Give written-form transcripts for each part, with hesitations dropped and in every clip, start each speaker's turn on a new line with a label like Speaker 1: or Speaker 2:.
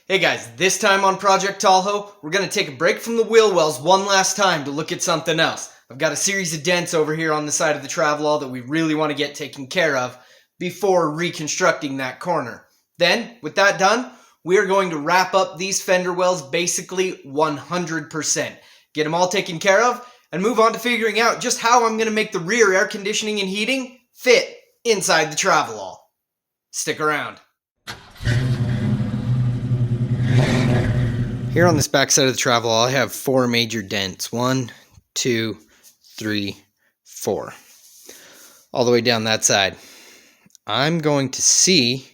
Speaker 1: Hey guys, this time on Project Tahoe, we're going to take a break from the wheel wells one last time to look at something else. I've got a series of dents over here on the side of the travelall that we really want to get taken care of before reconstructing that corner. Then, with that done, we are going to wrap up these fender wells basically 100%. Get them all taken care of, and move on to figuring out just how I'm going to make the rear air conditioning and heating fit inside the travelall. Stick around. Here on this back side of the travelall, I have 4 major dents. 1, 2, 3, 4. All the way down that side. I'm going to see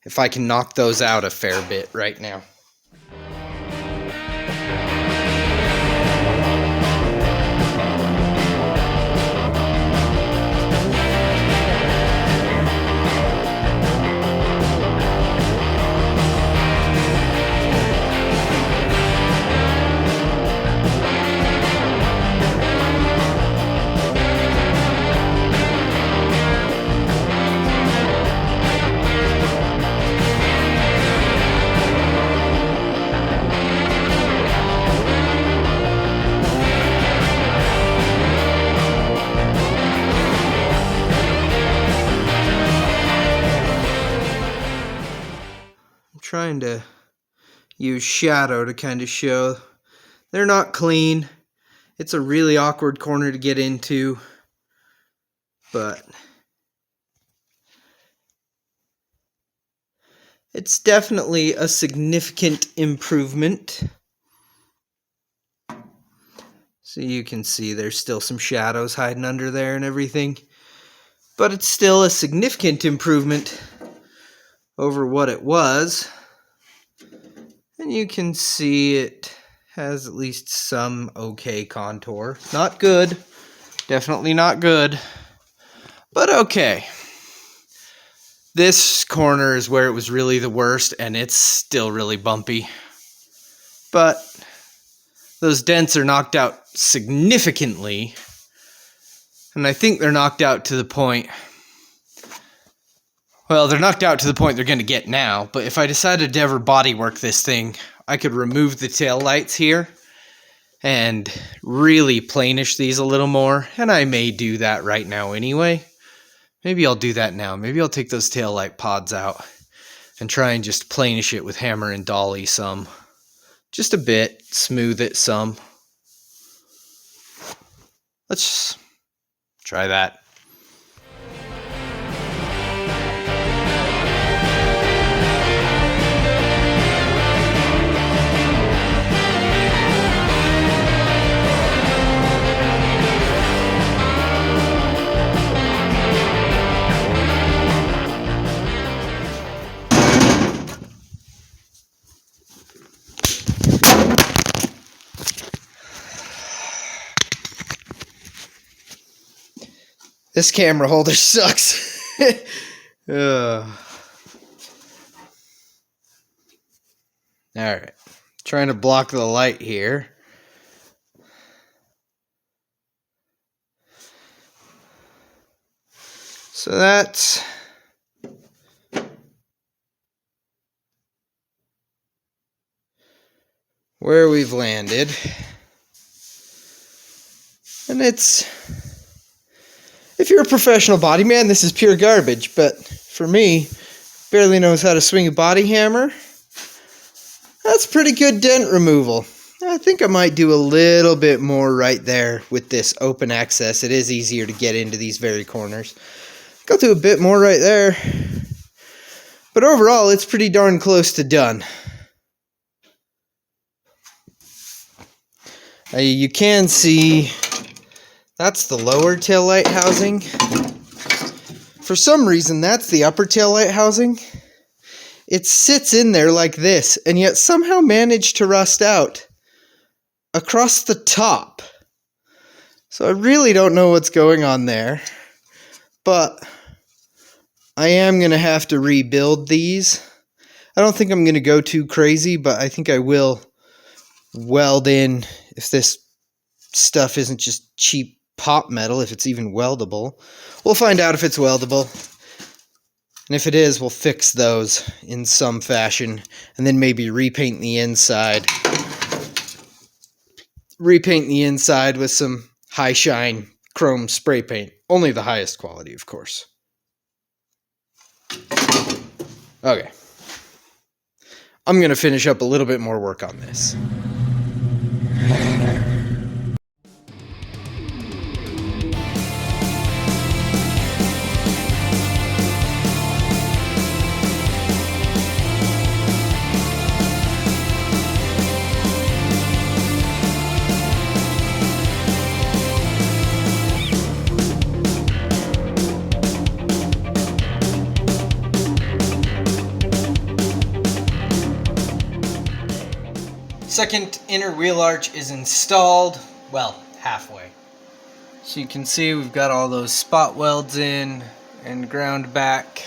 Speaker 1: if I can knock those out a fair bit right now. Trying to use shadow to kind of show they're not clean. It's a really awkward corner to get into, but it's definitely a significant improvement. So you can see there's still some shadows hiding under there and everything, but it's still a significant improvement over what it was. And you can see it has at least some okay contour. Not good. Definitely not good. But okay. This corner is where it was really the worst, and it's still really bumpy. But those dents are knocked out significantly. And I think they're knocked out to the point... Well, they're knocked out to the point they're going to get now, but if I decided to ever bodywork this thing, I could remove the tail lights here and really planish these a little more, and I may do that right now anyway. Maybe I'll do that now. Maybe I'll take those tail light pods out and try and just planish it with hammer and dolly some. Just a bit, smooth it some. Let's try that. This camera holder sucks. Alright. Trying to block the light here. So that's where we've landed. And it's... If you're a professional body man, this is pure garbage, but for me, barely knows how to swing a body hammer, that's pretty good dent removal. I think I might do a little bit more right there with this open access. It is easier to get into these very corners. Go do a bit more right there. But overall, it's pretty darn close to done. You can see... That's the lower taillight housing. For some reason, that's the upper taillight housing. It sits in there like this, and yet somehow managed to rust out across the top. So I really don't know what's going on there. But I am going to have to rebuild these. I don't think I'm going to go too crazy, but I think I will weld in, if this stuff isn't just cheap pop metal, if it's even weldable. We'll find out if it's weldable. And if it is, we'll fix those in some fashion, and then maybe repaint the inside. Repaint the inside with some high shine chrome spray paint. Only the highest quality, of course. Okay. I'm going to finish up a little bit more work on this. Second inner wheel arch is installed, well, halfway. So you can see we've got all those spot welds in and ground back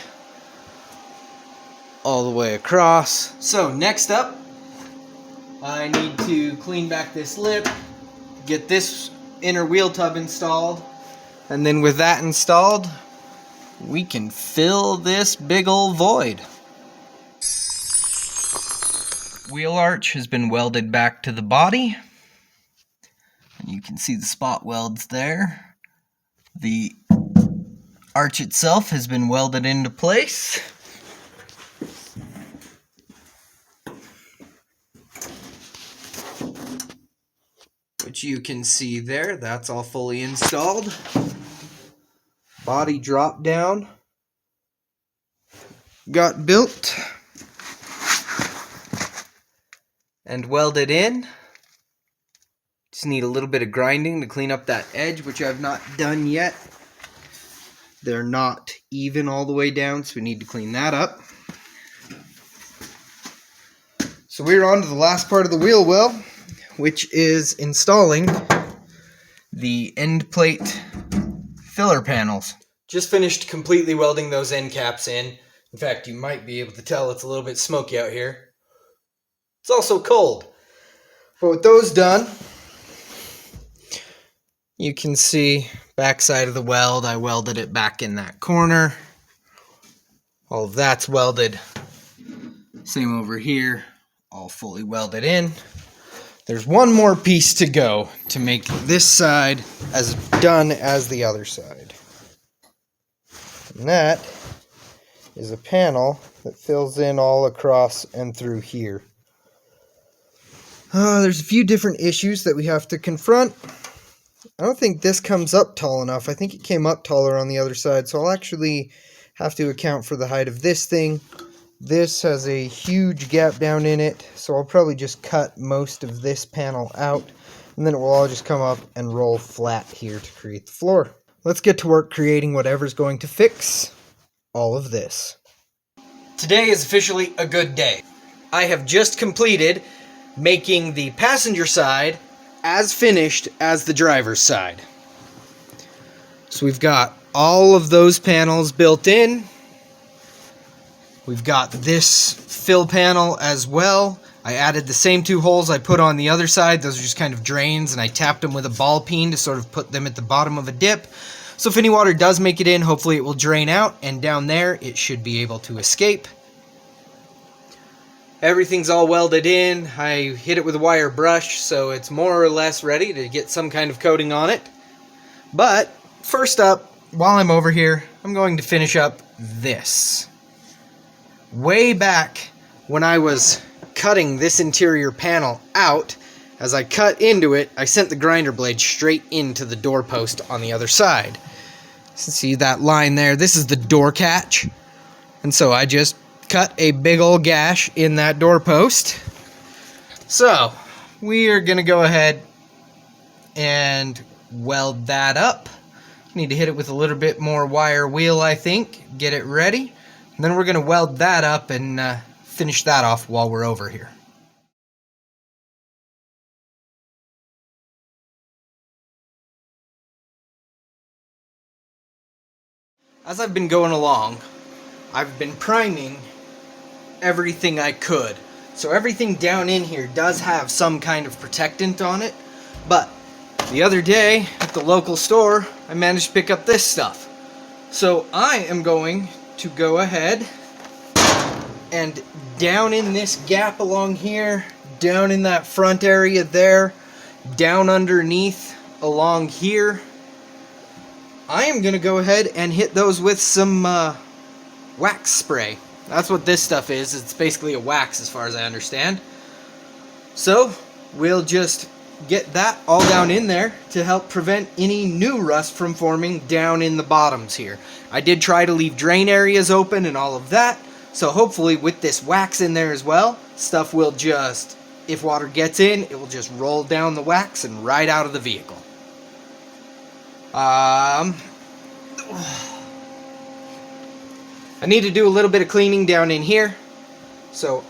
Speaker 1: all the way across. So next up, I need to clean back this lip, get this inner wheel tub installed, and then with that installed, we can fill this big old void. Wheel arch has been welded back to the body, and you can see the spot welds there. The arch itself has been welded into place. Which you can see there, that's all fully installed. Body drop down got built and welded in. Just need a little bit of grinding to clean up that edge, which I've not done yet. They're not even all the way down, so we need to clean that up. So we're on to the last part of the wheel well, which is installing the end plate filler panels. Just finished completely welding those end caps in. In fact, you might be able to tell it's a little bit smoky out here. It's also cold. But with those done, you can see backside of the weld. I welded it back in that corner. All of that's welded. Same over here, all fully welded in. There's one more piece to go to make this side as done as the other side. And that is a panel that fills in all across and through here. There's a few different issues that we have to confront. I don't think this comes up tall enough. I think it came up taller on the other side, so I'll actually have to account for the height of this thing. This has a huge gap down in it, so I'll probably just cut most of this panel out, and then it will all just come up and roll flat here to create the floor. Let's get to work creating whatever's going to fix all of this. Today is officially a good day. I have just completed making the passenger side as finished as the driver's side. So we've got all of those panels built in. We've got this fill panel as well. I added the same two holes I put on the other side. Those are just kind of drains, and I tapped them with a ball peen to sort of put them at the bottom of a dip. So if any water does make it in, hopefully it will drain out, and down there it should be able to escape. Everything's all welded in. I hit it with a wire brush, so it's more or less ready to get some kind of coating on it. But first up, while I'm over here, I'm going to finish up this. Way back when I was cutting this interior panel out, as I cut into it, I sent the grinder blade straight into the doorpost on the other side. See that line there? This is the door catch. And so I just cut a big old gash in that doorpost. So we are going to go ahead and weld that up. Need to hit it with a little bit more wire wheel, I think. Get it ready. And then we're going to weld that up and finish that off while we're over here. As I've been going along, I've been priming everything I could. So everything down in here does have some kind of protectant on it, but the other day at the local store, I managed to pick up this stuff. So I am going to go ahead and down in this gap along here, down in that front area there, down underneath along here, I am going to go ahead and hit those with some wax spray. That's what this stuff is. It's basically a wax as far as I understand. So we'll just get that all down in there to help prevent any new rust from forming down in the bottoms here. I did try to leave drain areas open and all of that, so hopefully with this wax in there as well, stuff will just, if water gets in, it will just roll down the wax and right out of the vehicle. I need to do a little bit of cleaning down in here, so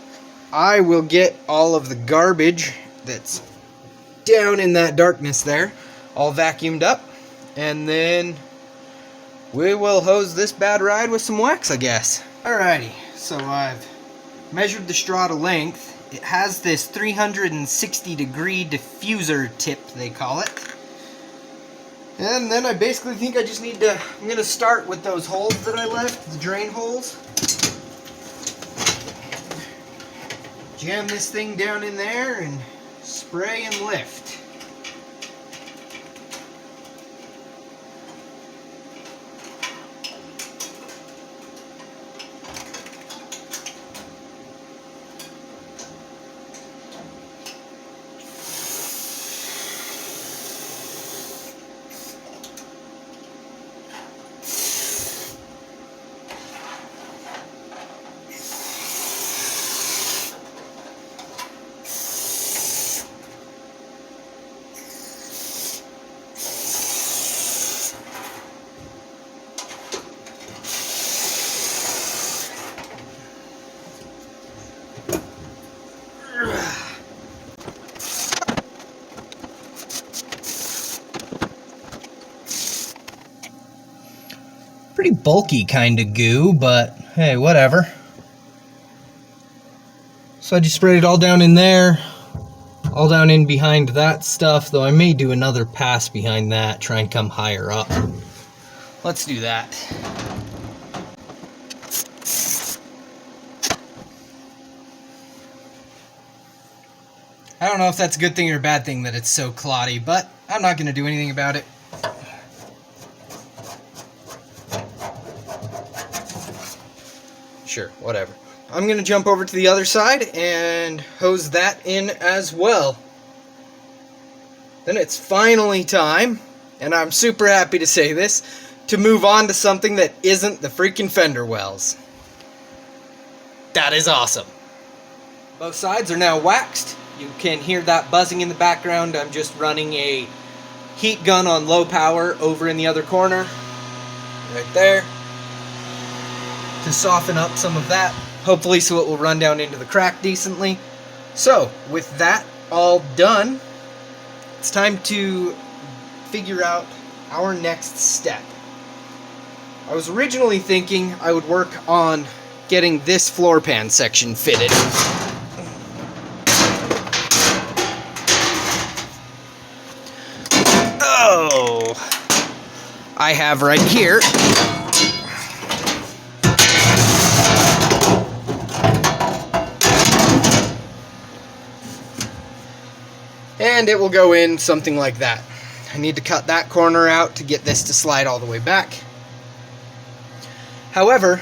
Speaker 1: I will get all of the garbage that's down in that darkness there all vacuumed up, and then we will hose this bad ride with some wax, I guess. Alrighty, so I've measured the straw to length. It has this 360-degree diffuser tip, they call it. And then I basically think I just need to, I'm going to start with those holes that I left, the drain holes. Jam this thing down in there and spray and lift. Pretty bulky kind of goo, but hey, whatever. So I just sprayed it all down in there, all down in behind that stuff, though I may do another pass behind that, try and come higher up. Let's do that. I don't know if that's a good thing or a bad thing that it's so cloddy, but I'm not going to do anything about it. Sure, whatever. I'm going to jump over to the other side and hose that in as well. Then it's finally time, and I'm super happy to say this, to move on to something that isn't the freaking fender wells. That is awesome. Both sides are now waxed. You can hear that buzzing in the background. I'm just running a heat gun on low power over in the other corner, right there, to soften up some of that, hopefully so it will run down into the crack decently. So, with that all done, it's time to figure out our next step. I was originally thinking I would work on getting this floor pan section fitted. Oh, I have right here and it will go in something like that. I need to cut that corner out to get this to slide all the way back. However,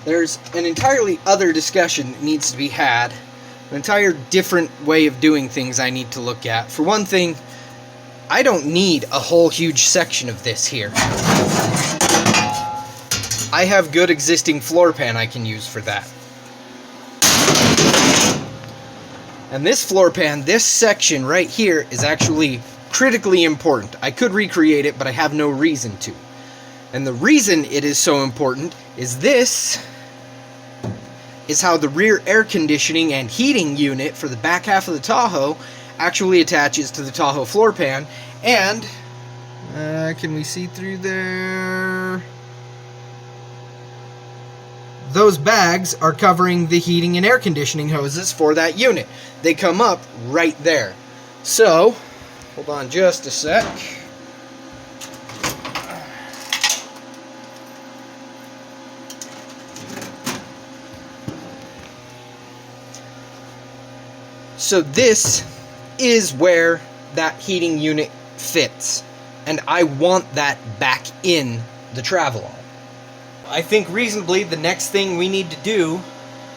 Speaker 1: there's an entirely other discussion that needs to be had, an entire different way of doing things I need to look at. For one thing, I don't need a whole huge section of this here. I have good existing floor pan I can use for that. And this floor pan, this section right here, is actually critically important. I could recreate it, but I have no reason to. And the reason it is so important is this is how the rear air conditioning and heating unit for the back half of the Tahoe actually attaches to the Tahoe floor pan. And can we see through there? Those bags are covering the heating and air conditioning hoses for that unit. They come up right there. So, hold on just a sec. So this is where that heating unit fits, and I want that back in the Travelall. I think reasonably the next thing we need to do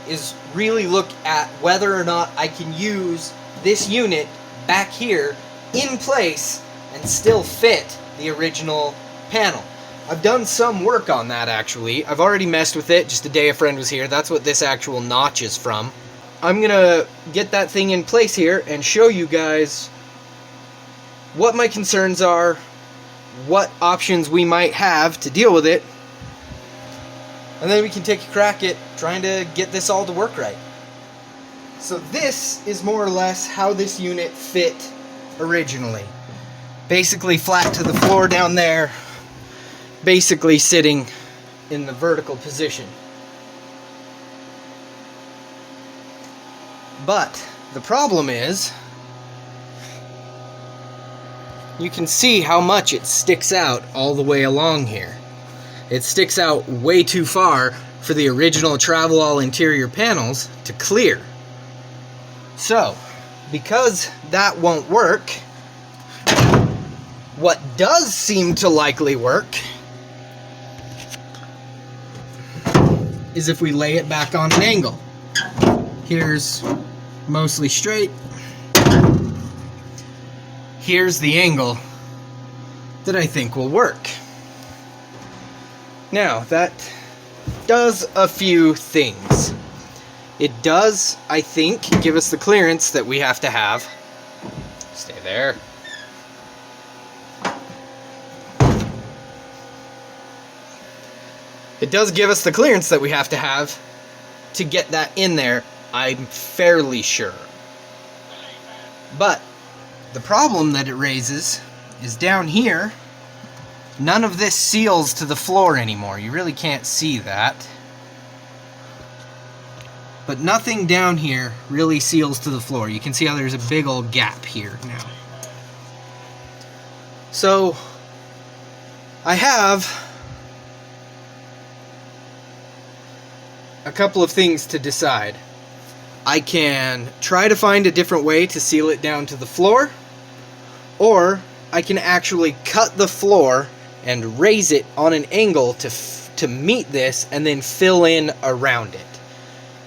Speaker 1: is really look at whether or not I can use this unit back here in place and still fit the original panel. I've done some work on that actually. I've already messed with it just the day a friend was here. That's what this actual notch is from. I'm gonna get that thing in place here and show you guys what my concerns are, what options we might have to deal with it, and then we can take a crack at trying to get this all to work right. So this is more or less how this unit fit originally. Basically flat to the floor down there, basically sitting in the vertical position. But the problem is, you can see how much it sticks out all the way along here. It sticks out way too far for the original Travelall interior panels to clear. So, because that won't work, what does seem to likely work is if we lay it back on an angle. Here's mostly straight. Here's the angle that I think will work. Now, that does a few things. It does, I think, give us the clearance that we have to have. Stay there. It does give us the clearance that we have to get that in there, I'm fairly sure. But the problem that it raises is down here, none of this seals to the floor anymore. You really can't see that. But nothing down here really seals to the floor. You can see how there's a big old gap here now. So, I have a couple of things to decide. I can try to find a different way to seal it down to the floor, or I can actually cut the floor and raise it on an angle to meet this and then fill in around it.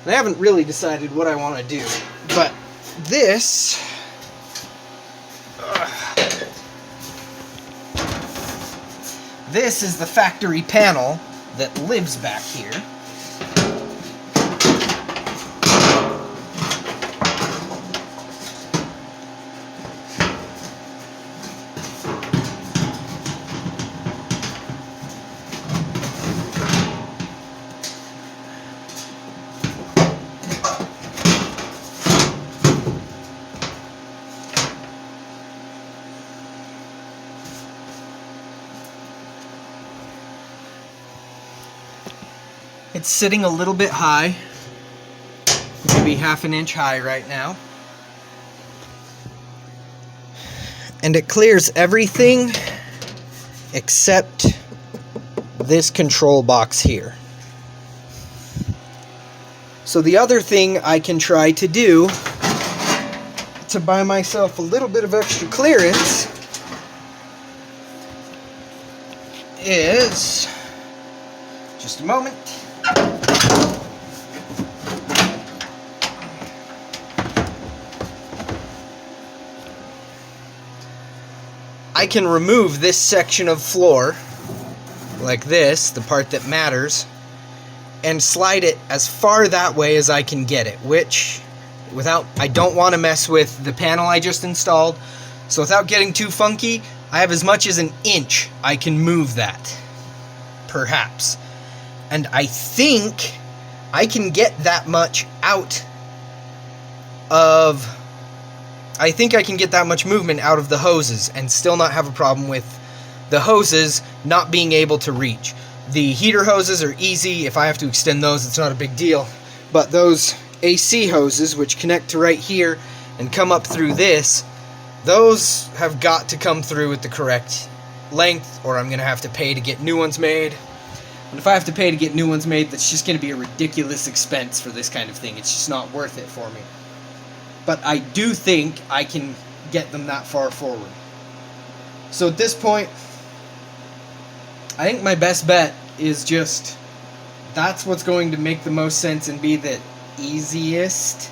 Speaker 1: And I haven't really decided what I want to do, but this is the factory panel that lives back here. It's sitting a little bit high, maybe half an inch high right now. And it clears everything except this control box here. So the other thing I can try to do to buy myself a little bit of extra clearance is, just a moment. I can remove this section of floor, like this, the part that matters, and slide it as far that way as I can get it, which, I don't want to mess with the panel I just installed, so without getting too funky, I have as much as an inch I can move that, perhaps. And I think I can get that much out of... I think I can get that much movement out of the hoses and still not have a problem with the hoses not being able to reach. The heater hoses are easy. If I have to extend those, it's not a big deal. But those AC hoses, which connect to right here and come up through this, those have got to come through at the correct length, or I'm going to have to pay to get new ones made. And if I have to pay to get new ones made, that's just going to be a ridiculous expense for this kind of thing. It's just not worth it for me. but I do think I can get them that far forward. So at this point, I think my best bet is just, that's what's going to make the most sense and be the easiest.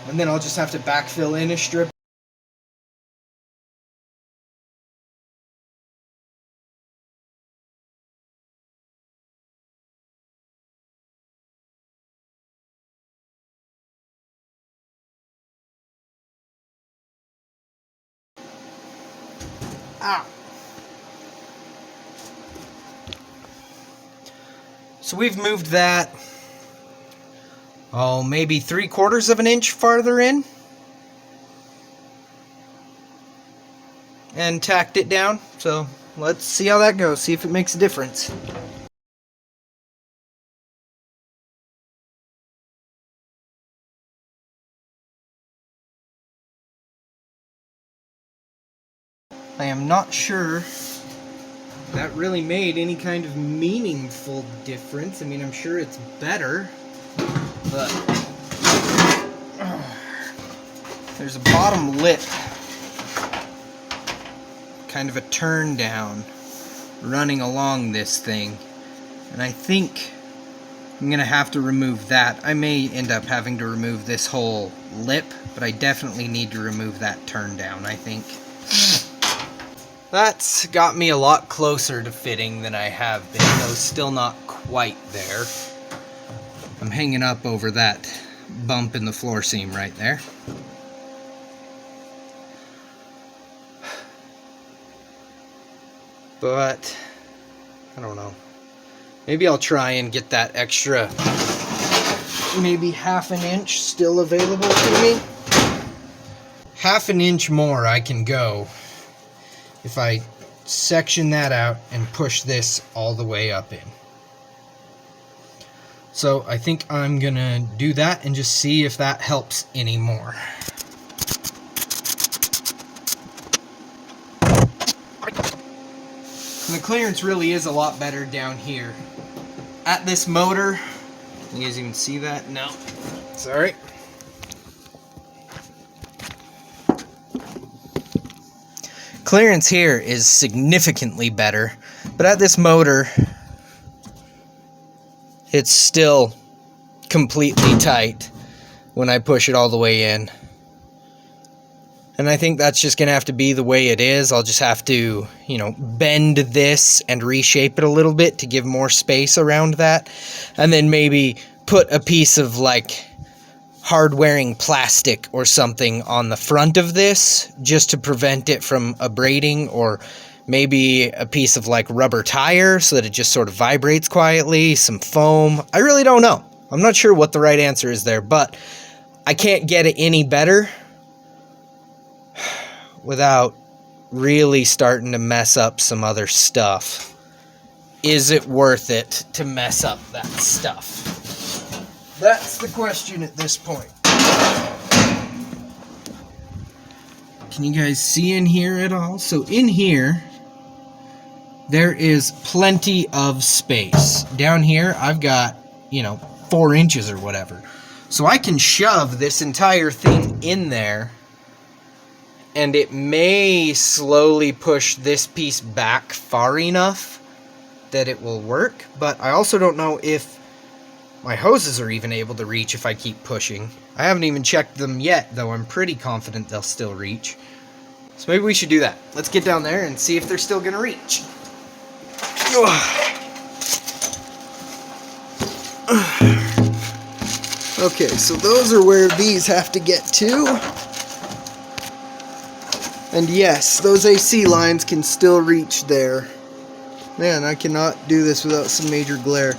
Speaker 1: And then I'll just have to backfill in a strip. Ow. So we've moved that, oh, maybe 3/4 of an inch farther in. And tacked it down. So let's see how that goes, see if it makes a difference. I am not sure that really made any kind of meaningful difference. I mean, I'm sure it's better, but there's a bottom lip, kind of a turn down, running along this thing, and I think I'm gonna have to remove that. I may end up having to remove this whole lip, but I definitely need to remove that turn down, I think. That's got me a lot closer to fitting than I have been, though still not quite there. I'm hanging up over that bump in the floor seam right there. But, I don't know. Maybe I'll try and get that extra, maybe 1/2 inch still available to me. 1/2 inch more I can go if I section that out and push this all the way up in. So I think I'm gonna do that and just see if that helps anymore. And the clearance really is a lot better down here. At this motor, you guys even see that? No. Sorry. Clearance here is significantly better, but at this motor, it's still completely tight when I push it all the way in. And I think that's just going to have to be the way it is. I'll just have to, bend this and reshape it a little bit to give more space around that. And then maybe put a piece of hard-wearing plastic or something on the front of this just to prevent it from abrading, or maybe a piece of rubber tire so that it just sort of vibrates quietly, some foam. I really don't know. I'm not sure what the right answer is there, but I can't get it any better without really starting to mess up some other stuff. Is it worth it to mess up that stuff? That's the question at this point. Can you guys see in here at all? So in here, there is plenty of space. Down here, I've got, 4 inches or whatever. So I can shove this entire thing in there, and it may slowly push this piece back far enough that it will work, but I also don't know if my hoses are even able to reach if I keep pushing. I haven't even checked them yet, though I'm pretty confident they'll still reach. So maybe we should do that. Let's get down there and see if they're still gonna reach. Okay, so those are where these have to get to. And yes, those AC lines can still reach there. Man, I cannot do this without some major glare.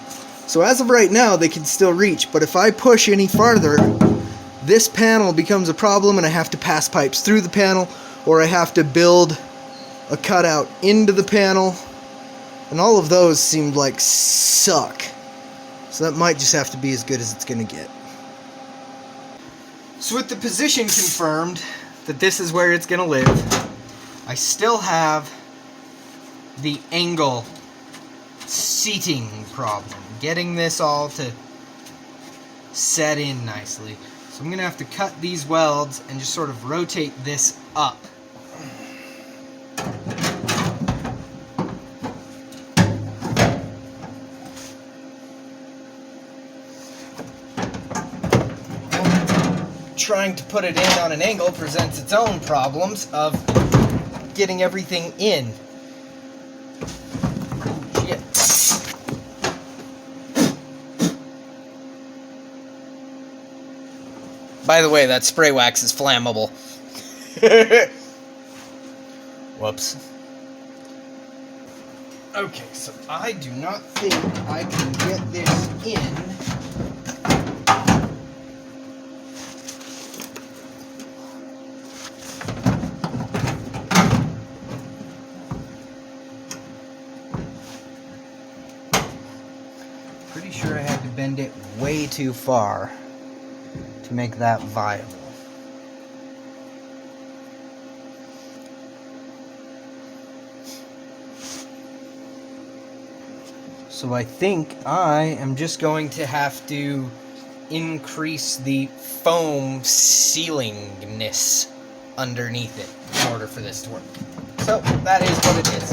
Speaker 1: So as of right now, they can still reach, but if I push any farther, this panel becomes a problem and I have to pass pipes through the panel, or I have to build a cutout into the panel, and all of those seemed like suck. So that might just have to be as good as it's gonna get. So with the position confirmed that this is where it's gonna live, I still have the angle seating problem. Getting this all to set in nicely. So I'm going to have to cut these welds and just sort of rotate this up. Trying to put it in on an angle presents its own problems of getting everything in. Shit. By the way, that spray wax is flammable. Whoops. Okay, so I do not think I can get this in. Pretty sure I had to bend it way too far to make that viable. So I think I am just going to have to increase the foam sealingness underneath it in order for this to work. So that is what it is.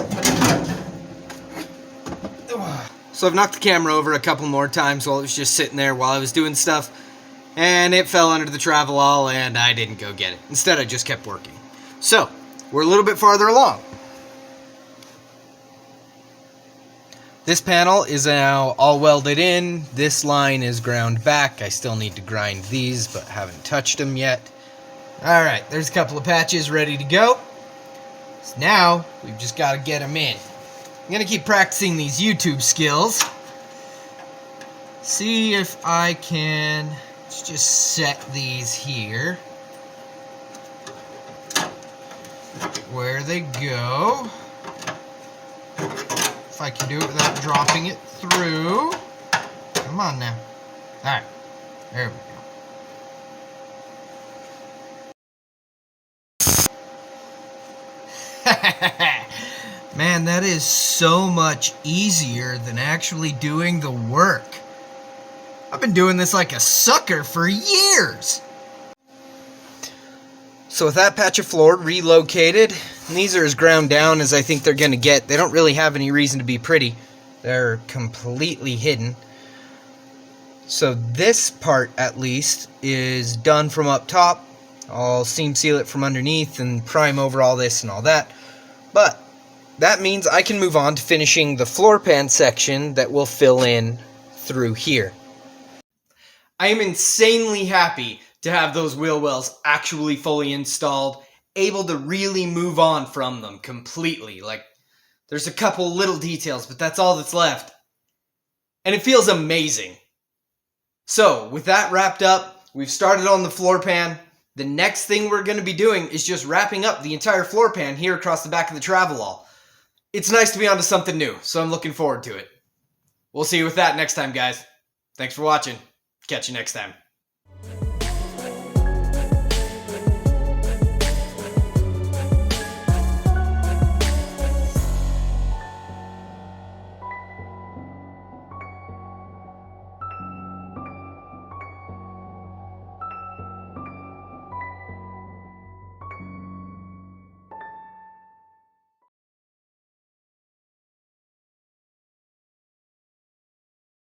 Speaker 1: So I've knocked the camera over a couple more times while it was just sitting there while I was doing stuff, and it fell under the Travelall and I didn't go get it. Instead, I just kept working. So, we're a little bit farther along. This panel is now all welded in. This line is ground back. I still need to grind these, but haven't touched them yet. Alright, there's a couple of patches ready to go. So now, we've just got to get them in. I'm going to keep practicing these YouTube skills. See if I can just set these here. Where they go. If I can do it without dropping it through. Come on now. Alright. There we go. Man, that is so much easier than actually doing the work. I've been doing this like a sucker for years. So with that patch of floor relocated, and these are as ground down as I think they're going to get. They don't really have any reason to be pretty. They're completely hidden. So this part, at least, is done from up top. I'll seam seal it from underneath and prime over all this and all that. But that means I can move on to finishing the floor pan section that will fill in through here. I am insanely happy to have those wheel wells actually fully installed, able to really move on from them completely. Like, there's a couple little details, but that's all that's left. And it feels amazing. So, with that wrapped up, we've started on the floor pan. The next thing we're going to be doing is just wrapping up the entire floor pan here across the back of the Travelall. It's nice to be onto something new, so I'm looking forward to it. We'll see you with that next time, guys. Thanks for watching. Catch you next time.